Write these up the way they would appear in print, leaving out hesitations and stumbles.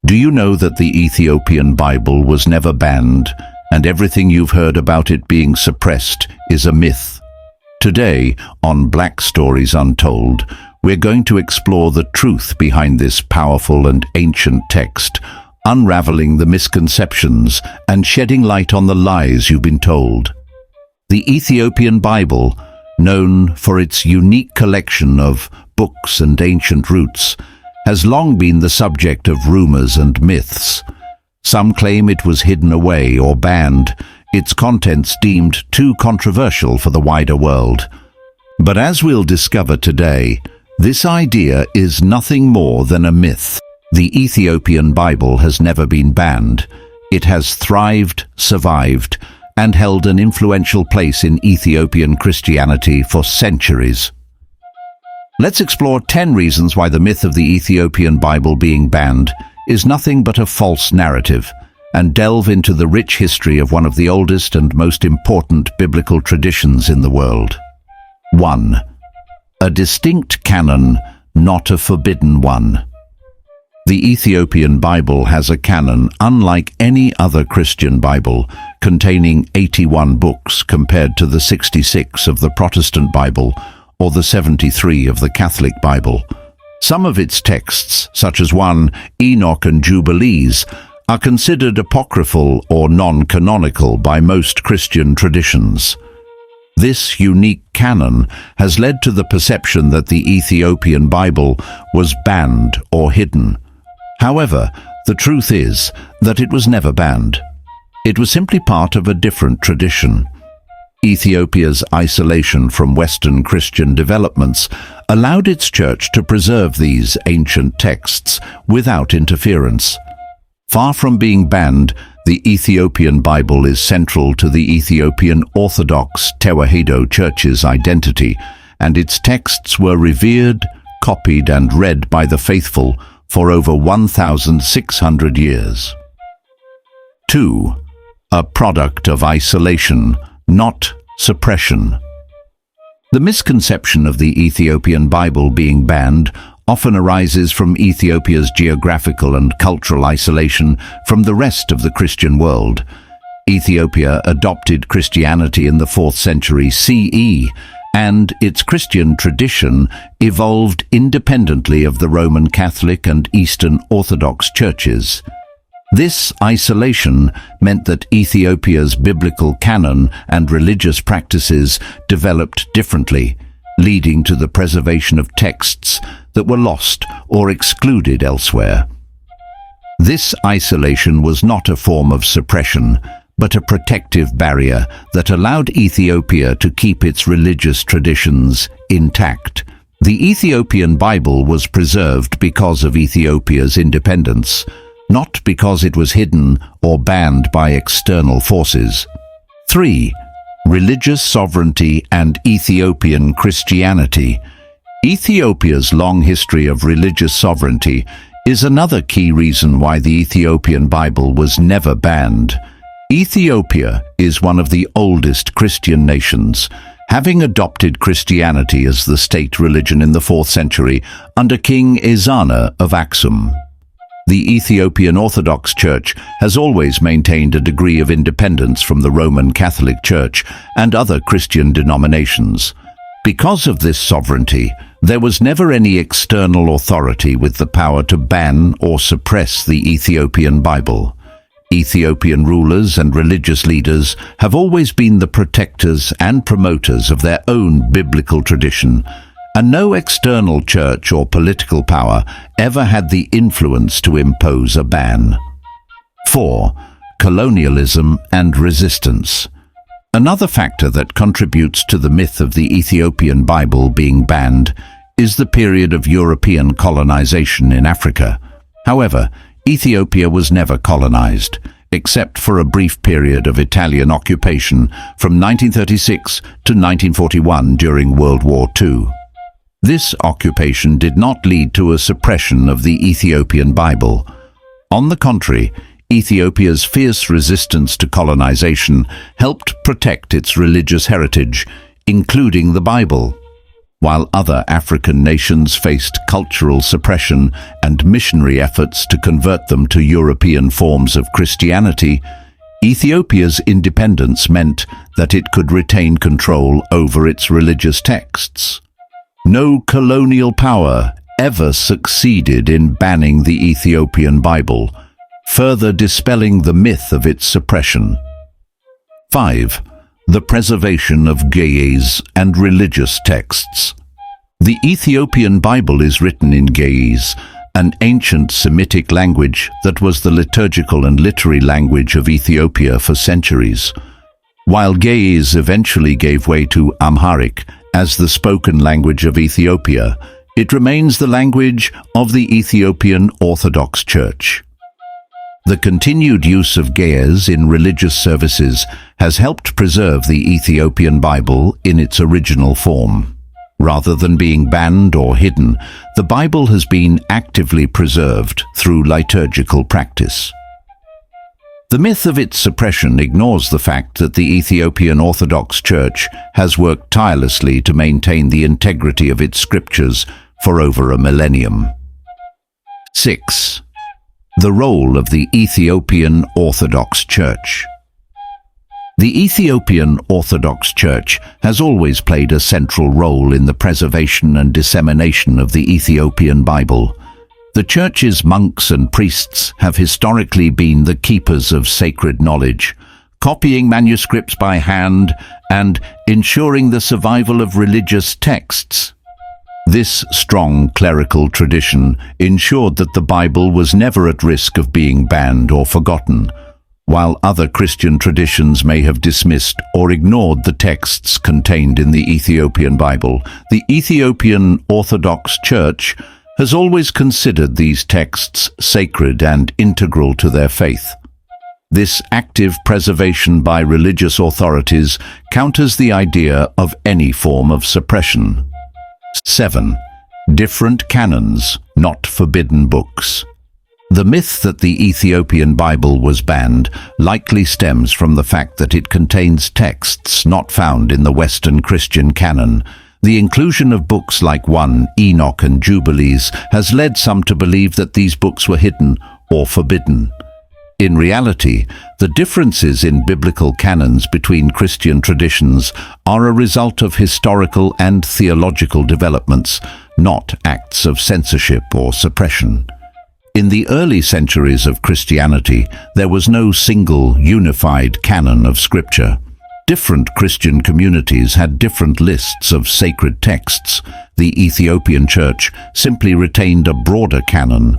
Do you know that the Ethiopian Bible was never banned, and everything you've heard about it being suppressed is a myth? Today, on Black Stories Untold, we're going to explore the truth behind this powerful and ancient text, unraveling the misconceptions and shedding light on the lies you've been told. The Ethiopian Bible, known for its unique collection of books and ancient roots, has long been the subject of rumors and myths. Some claim it was hidden away or banned, its contents deemed too controversial for the wider world. But as we'll discover today, this idea is nothing more than a myth. The Ethiopian Bible has never been banned. It has thrived, survived, and held an influential place in Ethiopian Christianity for centuries. Let's explore 10 reasons why the myth of the Ethiopian Bible being banned is nothing but a false narrative, and delve into the rich history of one of the oldest and most important biblical traditions in the world. 1. A distinct canon, not a forbidden one. The Ethiopian Bible has a canon unlike any other Christian Bible, containing 81 books compared to the 66 of the Protestant Bible or the 73 of the Catholic Bible. Some of its texts, such as 1 Enoch and Jubilees, are considered apocryphal or non-canonical by most Christian traditions. This unique canon has led to the perception that the Ethiopian Bible was banned or hidden. However, the truth is that it was never banned. It was simply part of a different tradition. Ethiopia's isolation from Western Christian developments allowed its church to preserve these ancient texts without interference. Far from being banned, the Ethiopian Bible is central to the Ethiopian Orthodox Tewahedo Church's identity, and its texts were revered, copied, and read by the faithful for over 1,600 years. 2. A product of isolation, not suppression. The misconception of the Ethiopian Bible being banned often arises from Ethiopia's geographical and cultural isolation from the rest of the Christian world. Ethiopia adopted Christianity in the 4th century CE, and its Christian tradition evolved independently of the Roman Catholic and Eastern Orthodox churches. This isolation meant that Ethiopia's biblical canon and religious practices developed differently, leading to the preservation of texts that were lost or excluded elsewhere. This isolation was not a form of suppression, but a protective barrier that allowed Ethiopia to keep its religious traditions intact. The Ethiopian Bible was preserved because of Ethiopia's independence, not because it was hidden or banned by external forces. 3. Religious sovereignty and Ethiopian Christianity. Ethiopia's long history of religious sovereignty is another key reason why the Ethiopian Bible was never banned. Ethiopia is one of the oldest Christian nations, having adopted Christianity as the state religion in the 4th century under King Ezana of Aksum. The Ethiopian Orthodox Church has always maintained a degree of independence from the Roman Catholic Church and other Christian denominations. Because of this sovereignty, there was never any external authority with the power to ban or suppress the Ethiopian Bible. Ethiopian rulers and religious leaders have always been the protectors and promoters of their own biblical tradition, and no external church or political power ever had the influence to impose a ban. 4. Colonialism and resistance. Another factor that contributes to the myth of the Ethiopian Bible being banned is the period of European colonization in Africa. However, Ethiopia was never colonized, except for a brief period of Italian occupation from 1936 to 1941 during World War II. This occupation did not lead to a suppression of the Ethiopian Bible. On the contrary, Ethiopia's fierce resistance to colonization helped protect its religious heritage, including the Bible. while other African nations faced cultural suppression and missionary efforts to convert them to European forms of Christianity. Ethiopia's independence meant that it could retain control over its religious texts. No colonial power ever succeeded in banning the Ethiopian Bible, further dispelling the myth of its suppression. 5. The preservation of Ge'ez and religious texts. The Ethiopian Bible is written in Ge'ez, an ancient Semitic language that was the liturgical and literary language of Ethiopia for centuries. While Ge'ez eventually gave way to Amharic as the spoken language of Ethiopia, it remains the language of the Ethiopian Orthodox Church. The continued use of Ge'ez in religious services has helped preserve the Ethiopian Bible in its original form. Rather than being banned or hidden, the Bible has been actively preserved through liturgical practice. The myth of its suppression ignores the fact that the Ethiopian Orthodox Church has worked tirelessly to maintain the integrity of its scriptures for over a millennium. 6. The role of the Ethiopian Orthodox Church. The Ethiopian Orthodox Church has always played a central role in the preservation and dissemination of the Ethiopian Bible. The Church's monks and priests have historically been the keepers of sacred knowledge, copying manuscripts by hand and ensuring the survival of religious texts. This strong clerical tradition ensured that the Bible was never at risk of being banned or forgotten. While other Christian traditions may have dismissed or ignored the texts contained in the Ethiopian Bible, the Ethiopian Orthodox Church has always considered these texts sacred and integral to their faith. This active preservation by religious authorities counters the idea of any form of suppression. 7. Different canons, not forbidden books. The myth that the Ethiopian Bible was banned likely stems from the fact that it contains texts not found in the Western Christian canon. The inclusion of books like 1 Enoch and Jubilees has led some to believe that these books were hidden or forbidden. In reality, the differences in biblical canons between Christian traditions are a result of historical and theological developments, not acts of censorship or suppression. In the early centuries of Christianity, there was no single, unified canon of Scripture. Different Christian communities had different lists of sacred texts. The Ethiopian Church simply retained a broader canon,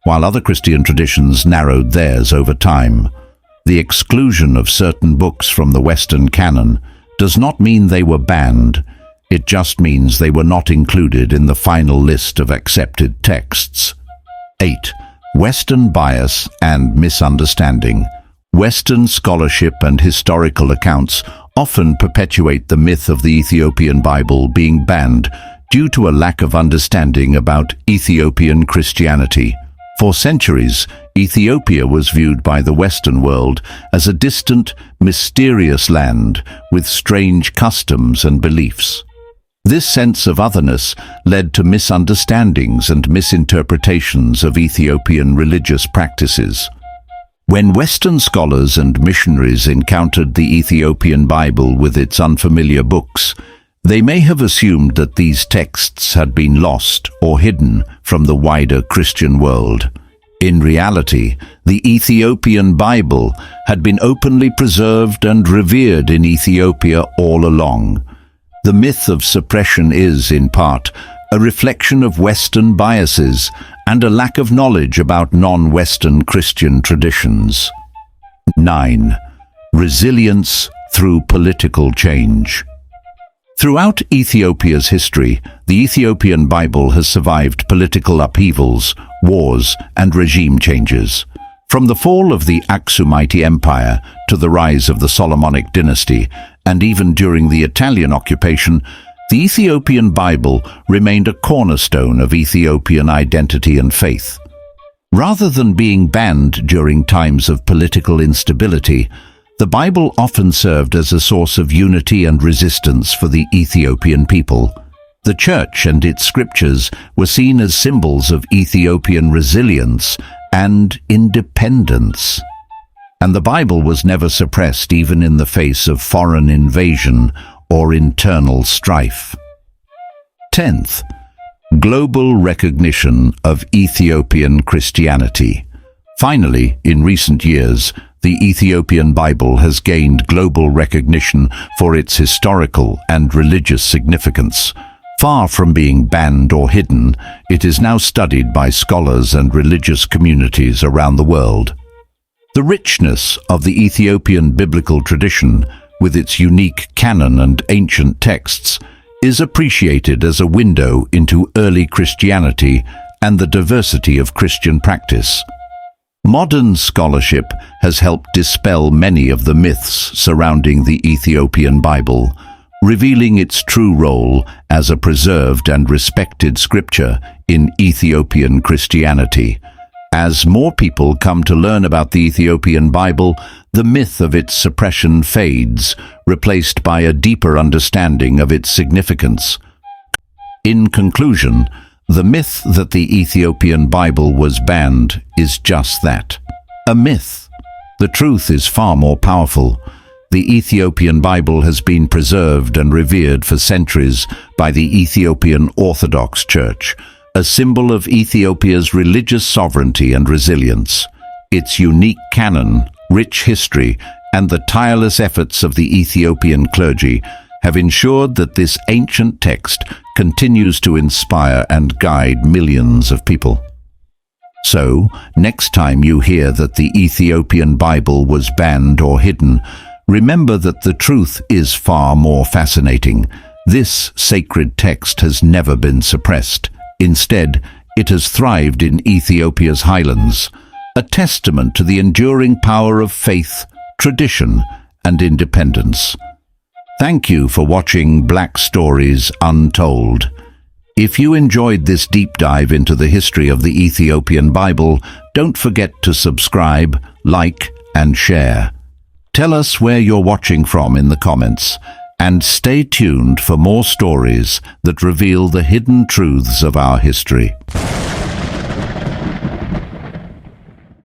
while other Christian traditions narrowed theirs over time. The exclusion of certain books from the Western canon does not mean they were banned. It just means they were not included in the final list of accepted texts. 8. Western bias and misunderstanding. Western scholarship and historical accounts often perpetuate the myth of the Ethiopian Bible being banned due to a lack of understanding about Ethiopian Christianity. For centuries, Ethiopia was viewed by the Western world as a distant, mysterious land with strange customs and beliefs. This sense of otherness led to misunderstandings and misinterpretations of Ethiopian religious practices. When Western scholars and missionaries encountered the Ethiopian Bible with its unfamiliar books, they may have assumed that these texts had been lost or hidden from the wider Christian world. In reality, the Ethiopian Bible had been openly preserved and revered in Ethiopia all along. The myth of suppression is, in part, a reflection of Western biases and a lack of knowledge about non-Western Christian traditions. 9. Resilience through political change. Throughout Ethiopia's history, the Ethiopian Bible has survived political upheavals, wars, and regime changes. From the fall of the Aksumite Empire to the rise of the Solomonic dynasty, and even during the Italian occupation, the Ethiopian Bible remained a cornerstone of Ethiopian identity and faith. Rather than being banned during times of political instability, the Bible often served as a source of unity and resistance for the Ethiopian people. The church and its scriptures were seen as symbols of Ethiopian resilience and independence. And the Bible was never suppressed even in the face of foreign invasion or internal strife. 10th, global recognition of Ethiopian Christianity. Finally, in recent years, the Ethiopian Bible has gained global recognition for its historical and religious significance. Far from being banned or hidden, it is now studied by scholars and religious communities around the world. The richness of the Ethiopian biblical tradition, with its unique canon and ancient texts, is appreciated as a window into early Christianity and the diversity of Christian practice. Modern scholarship has helped dispel many of the myths surrounding the Ethiopian Bible, revealing its true role as a preserved and respected scripture in Ethiopian Christianity. As more people come to learn about the Ethiopian Bible, the myth of its suppression fades, replaced by a deeper understanding of its significance. In conclusion, the myth that the Ethiopian Bible was banned is just that, a myth. The truth is far more powerful. The Ethiopian Bible has been preserved and revered for centuries by the Ethiopian Orthodox Church, a symbol of Ethiopia's religious sovereignty and resilience. Its unique canon, rich history, and the tireless efforts of the Ethiopian clergy have ensured that this ancient text continues to inspire and guide millions of people. So, next time you hear that the Ethiopian Bible was banned or hidden, remember that the truth is far more fascinating. This sacred text has never been suppressed. Instead, it has thrived in Ethiopia's highlands, a testament to the enduring power of faith, tradition, and independence. Thank you for watching Black Stories Untold. If you enjoyed this deep dive into the history of the Ethiopian Bible, don't forget to subscribe, like, and share. Tell us where you're watching from in the comments, and stay tuned for more stories that reveal the hidden truths of our history.